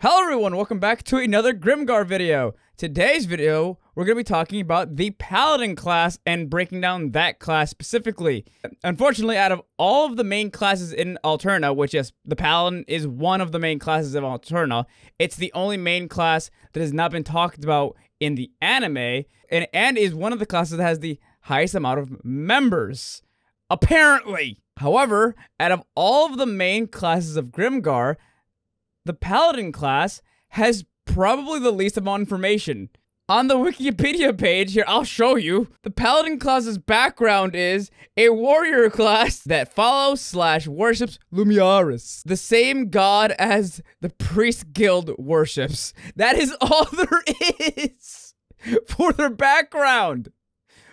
Hello everyone, welcome back to another Grimgar video. Today's video, we're going to be talking about the Paladin class and breaking down that class specifically. Unfortunately, out of all of the main classes in Alterna, which yes, the Paladin is one of the main classes of Alterna, it's the only main class that has not been talked about in the anime, and is one of the classes that has the highest amount of members. Apparently. However, out of all of the main classes of Grimgar, the Paladin class has probably the least amount of information. On the Wikipedia page, here, I'll show you. The Paladin class's background is a warrior class that follows/worships Lumiaris, the same god as the priest guild worships. That is all there is for their background.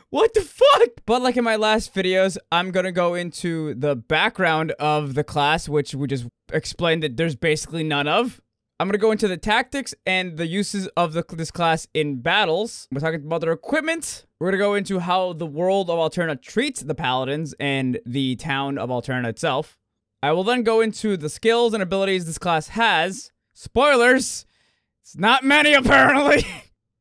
What the fuck? But like in my last videos, I'm gonna go into the background of the class, which we just explained that there's basically none of. I'm gonna go into the tactics and the uses of this class in battles. We're talking about their equipment. We're gonna go into how the world of Alterna treats the Paladins and the town of Alterna itself. I will then go into the skills and abilities this class has. Spoilers! It's not many, apparently!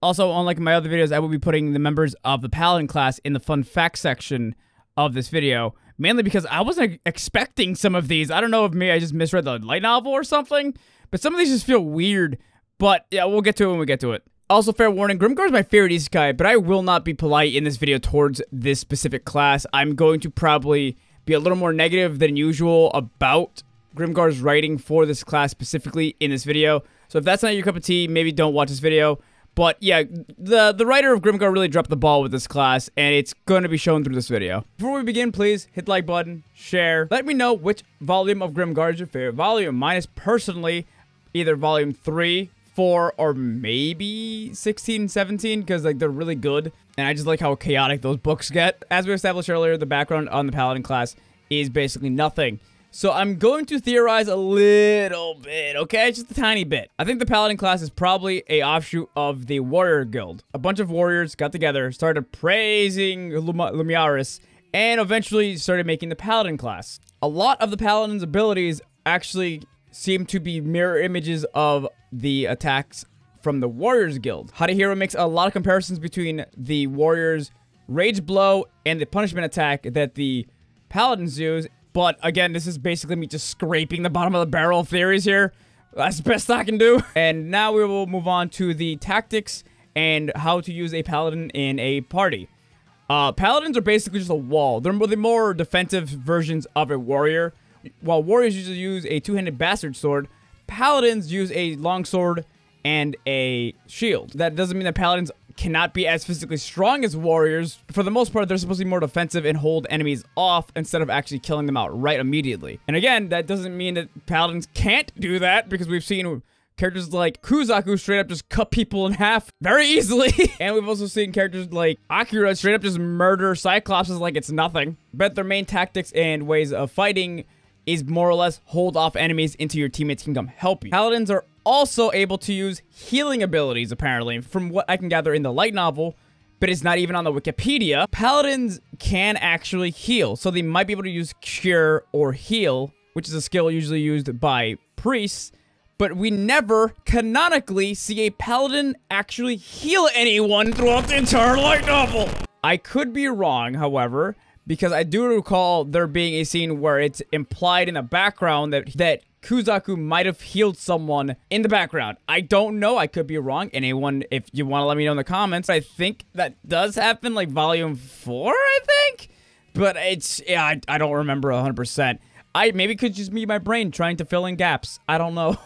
Also, unlike my other videos, I will be putting the members of the Paladin class in the fun fact section of this video. Mainly because I wasn't expecting some of these. I don't know if maybe I just misread the light novel or something. But some of these just feel weird. But yeah, we'll get to it when we get to it. Also, fair warning, Grimgar is my favorite isekai, but I will not be polite in this video towards this specific class. I'm going to probably be a little more negative than usual about Grimgar's writing for this class specifically in this video. So if that's not your cup of tea, maybe don't watch this video. But yeah, the writer of Grimgar really dropped the ball with this class, and it's going to be shown through this video. Before we begin, please hit the like button, share. Let me know which volume of Grimgar is your favorite volume. Mine is personally either volume 3, 4, or maybe 16, 17, because like they're really good. And I just like how chaotic those books get. As we established earlier, the background on the Paladin class is basically nothing. So I'm going to theorize a little bit, okay? Just a tiny bit. I think the Paladin class is probably a offshoot of the Warrior Guild. A bunch of warriors got together, started praising Lumiaris, and eventually started making the Paladin class. A lot of the Paladin's abilities actually seem to be mirror images of the attacks from the Warriors Guild. Hadahiro makes a lot of comparisons between the Warriors' Rage Blow and the Punishment attack that the Paladins use. But again, this is basically me just scraping the bottom of the barrel of theories here. That's the best I can do. And now we will move on to the tactics and how to use a paladin in a party. Paladins are basically just a wall. They're the more defensive versions of a warrior. While warriors usually use a two-handed bastard sword, paladins use a longsword and a shield. That doesn't mean that paladins cannot be as physically strong as warriors. For the most part, they're supposed to be more defensive and hold enemies off instead of actually killing them outright immediately. And again, that doesn't mean that paladins can't do that, because we've seen characters like Kuzaku straight up just cut people in half very easily. And we've also seen characters like Akira straight up just murder Cyclopses like it's nothing. But their main tactics and ways of fighting is more or less hold off enemies until your teammates can come help you. Paladins are also able to use healing abilities, apparently, from what I can gather in the light novel, but it's not even on the Wikipedia. Paladins can actually heal, so they might be able to use cure or heal, which is a skill usually used by priests, but we never canonically see a paladin actually heal anyone throughout the entire light novel. I could be wrong, however, because I do recall there being a scene where it's implied in the background that Kuzaku might have healed someone in the background. I don't know. I could be wrong. Anyone, if you want to let me know in the comments, I think that does happen, like volume 4, I think? But it's, yeah, I don't remember 100%. Maybe it could just be my brain trying to fill in gaps. I don't know.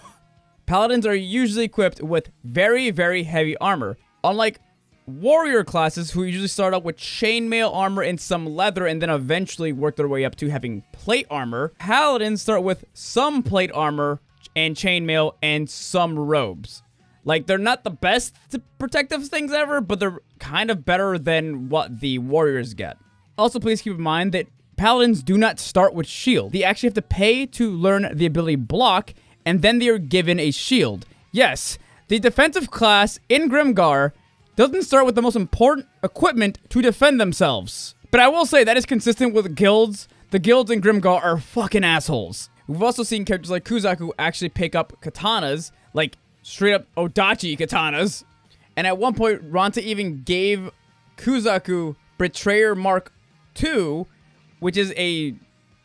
Paladins are usually equipped with very, very heavy armor. Unlike warrior classes, who usually start out with chainmail armor and some leather and then eventually work their way up to having plate armor, paladins start with some plate armor and chainmail and some robes. Like, they're not the best protective things ever, but they're kind of better than what the warriors get. Also, please keep in mind that paladins do not start with shield. They actually have to pay to learn the ability block, and then they are given a shield. Yes, the defensive class in Grimgar doesn't start with the most important equipment to defend themselves. But I will say that is consistent with guilds. The guilds in Grimgar are fucking assholes. We've also seen characters like Kuzaku actually pick up katanas, like straight up Odachi katanas. And at one point, Ranta even gave Kuzaku Betrayer Mark II, which is a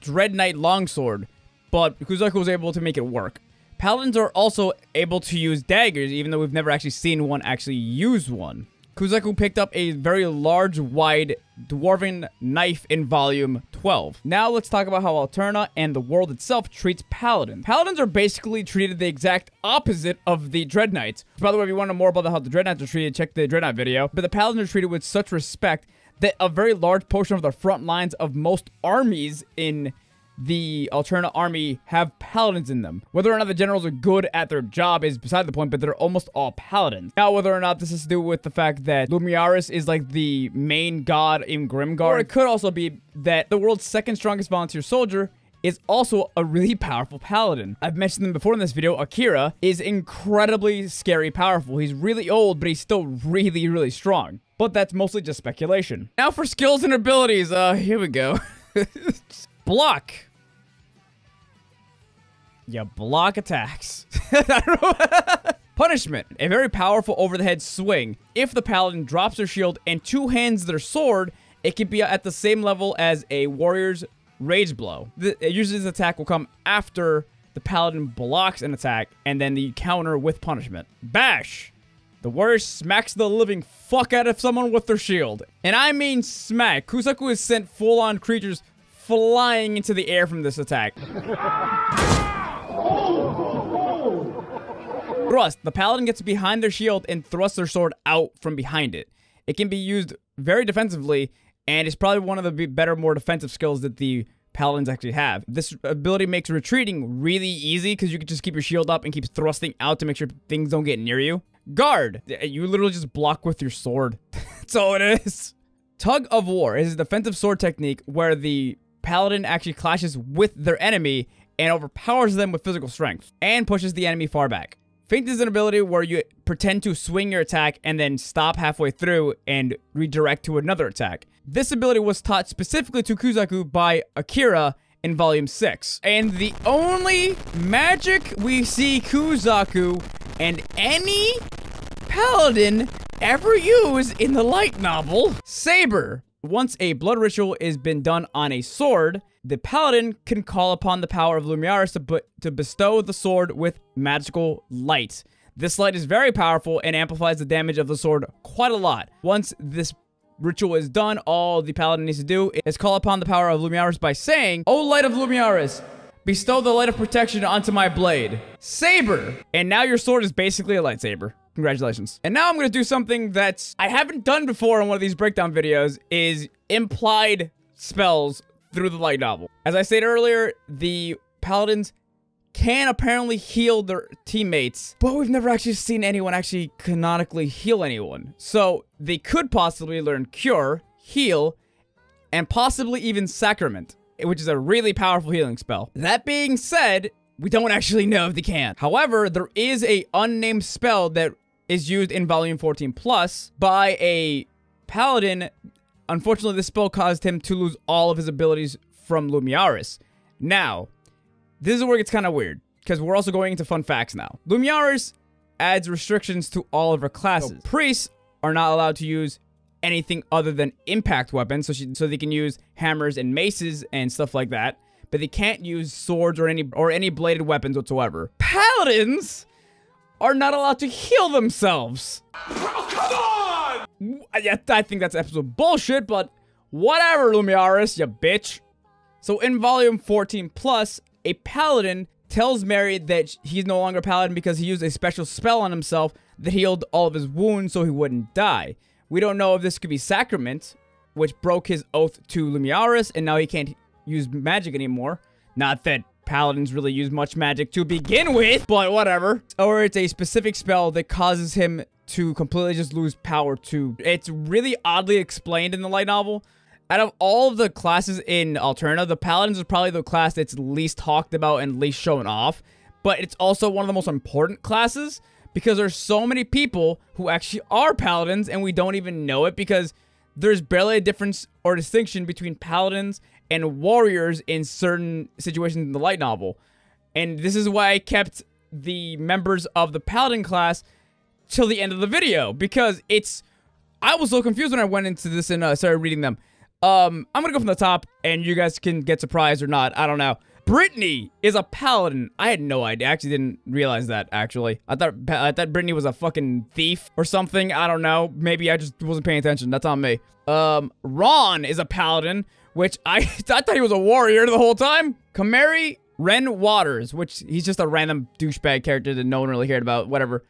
Dread Knight longsword, but Kuzaku was able to make it work. Paladins are also able to use daggers, even though we've never actually seen one actually use one. Kuzaku picked up a very large, wide, dwarven knife in volume 12. Now let's talk about how Alterna and the world itself treats Paladins. Paladins are basically treated the exact opposite of the Dread Knights. By the way, if you want to know more about how the Dread Knights are treated, check the Dread Knight video. But the Paladins are treated with such respect that a very large portion of the front lines of most armies in the Alterna army have paladins in them. Whether or not the generals are good at their job is beside the point, but they're almost all paladins. Now, whether or not this has to do with the fact that Lumiaris is like the main god in Grimgar, or it could also be that the world's second strongest volunteer soldier is also a really powerful paladin. I've mentioned them before in this video. Akira is incredibly scary powerful. He's really old, but he's still really, really strong. But that's mostly just speculation. Now for skills and abilities. Here we go. Block. Yeah, block attacks. Punishment. A very powerful over-the-head swing. If the paladin drops their shield and two-hands their sword, it can be at the same level as a warrior's rage blow. Usually this attack will come after the paladin blocks an attack, and then the counter with punishment. Bash. The warrior smacks the living fuck out of someone with their shield. And I mean smack. Kuzaku has sent full-on creatures flying into the air from this attack. Thrust. The paladin gets behind their shield and thrusts their sword out from behind it. It can be used very defensively, and it's probably one of the better, more defensive skills that the paladins actually have. This ability makes retreating really easy because you can just keep your shield up and keep thrusting out to make sure things don't get near you. Guard. You literally just block with your sword. That's all it is. Tug of War is a defensive sword technique where the paladin actually clashes with their enemy and overpowers them with physical strength and pushes the enemy far back. Feint is an ability where you pretend to swing your attack and then stop halfway through and redirect to another attack. This ability was taught specifically to Kuzaku by Akira in Volume 6. And the only magic we see Kuzaku and any paladin ever use in the light novel, Saber. Once a blood ritual has been done on a sword, the paladin can call upon the power of Lumiaris to bestow the sword with magical light. This light is very powerful and amplifies the damage of the sword quite a lot. Once this ritual is done, all the paladin needs to do is call upon the power of Lumiaris by saying, "O light of Lumiaris, bestow the light of protection onto my blade." Saber! And now your sword is basically a lightsaber. Congratulations. And now I'm going to do something that I haven't done before in one of these breakdown videos, is implied spells through the light novel. As I stated earlier, the paladins can apparently heal their teammates, but we've never actually seen anyone actually canonically heal anyone. So they could possibly learn Cure, Heal, and possibly even Sacrament, which is a really powerful healing spell. That being said, we don't actually know if they can. However, there is a unnamed spell that is used in Volume 14 Plus by a paladin. Unfortunately, this spell caused him to lose all of his abilities from Lumiaris. Now, this is where it gets kind of weird, because we're also going into fun facts now. Lumiaris adds restrictions to all of her classes. So priests are not allowed to use anything other than impact weapons, so they can use hammers and maces and stuff like that, but they can't use swords or any bladed weapons whatsoever. Paladins are not allowed to heal themselves. Oh, come on! Yeah, I think that's absolute bullshit, but whatever, Lumiaris, you bitch. So in Volume 14 Plus, a paladin tells Mary that he's no longer a paladin because he used a special spell on himself that healed all of his wounds so he wouldn't die. We don't know if this could be Sacrament, which broke his oath to Lumiaris, and now he can't use magic anymore. Not that paladins really use much magic to begin with, but whatever. Or it's a specific spell that causes him to completely just lose power to... It's really oddly explained in the light novel. Out of all of the classes in Alterna, the Paladins is probably the class that's least talked about and least shown off. But it's also one of the most important classes because there's so many people who actually are Paladins and we don't even know it because there's barely a difference or distinction between Paladins and Warriors in certain situations in the light novel. And this is why I kept the members of the Paladin class till the end of the video, because I was so confused when I went into this and started reading them. I'm gonna go from the top, and you guys can get surprised or not. I don't know. Brittany is a Paladin. I had no idea. I actually didn't realize that, actually. I thought Brittany was a fucking thief or something. I don't know. Maybe I just wasn't paying attention. That's on me. Ron is a Paladin, which I thought he was a warrior the whole time. Kamari Ren Waters, which he's just a random douchebag character that no one really cared about. Whatever.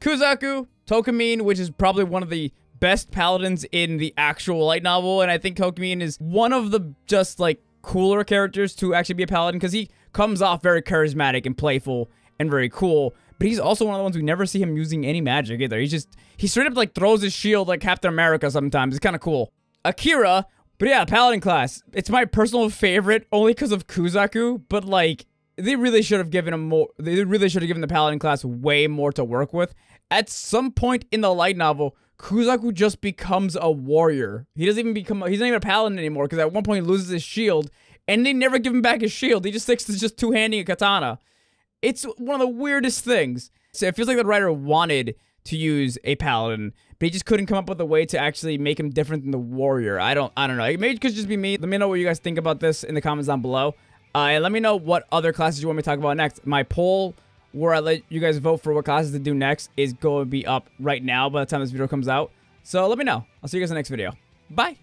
Kuzaku Tokamine, which is probably one of the best paladins in the actual light novel, and I think Tokamine is one of the just like cooler characters to actually be a paladin, because he comes off very charismatic and playful and very cool, but he's also one of the ones we never see him using any magic either. He straight up like throws his shield like Captain America sometimes. It's kind of cool. Akira, but yeah, Paladin class. It's my personal favorite only because of Kuzaku, but like they really should have given him more. They really should have given the Paladin class way more to work with. At some point in the light novel, Kuzaku just becomes a warrior. He's not even a paladin anymore, because at one point he loses his shield, and they never give him back his shield. He just sticks to just two-handing a katana. It's one of the weirdest things. So it feels like the writer wanted to use a paladin, but he just couldn't come up with a way to actually make him different than the warrior. I don't know. Maybe it could just be me. Let me know what you guys think about this in the comments down below. And let me know what other classes you want me to talk about next. My poll, where I let you guys vote for what classes to do next, is going to be up right now by the time this video comes out. So let me know. I'll see you guys in the next video. Bye.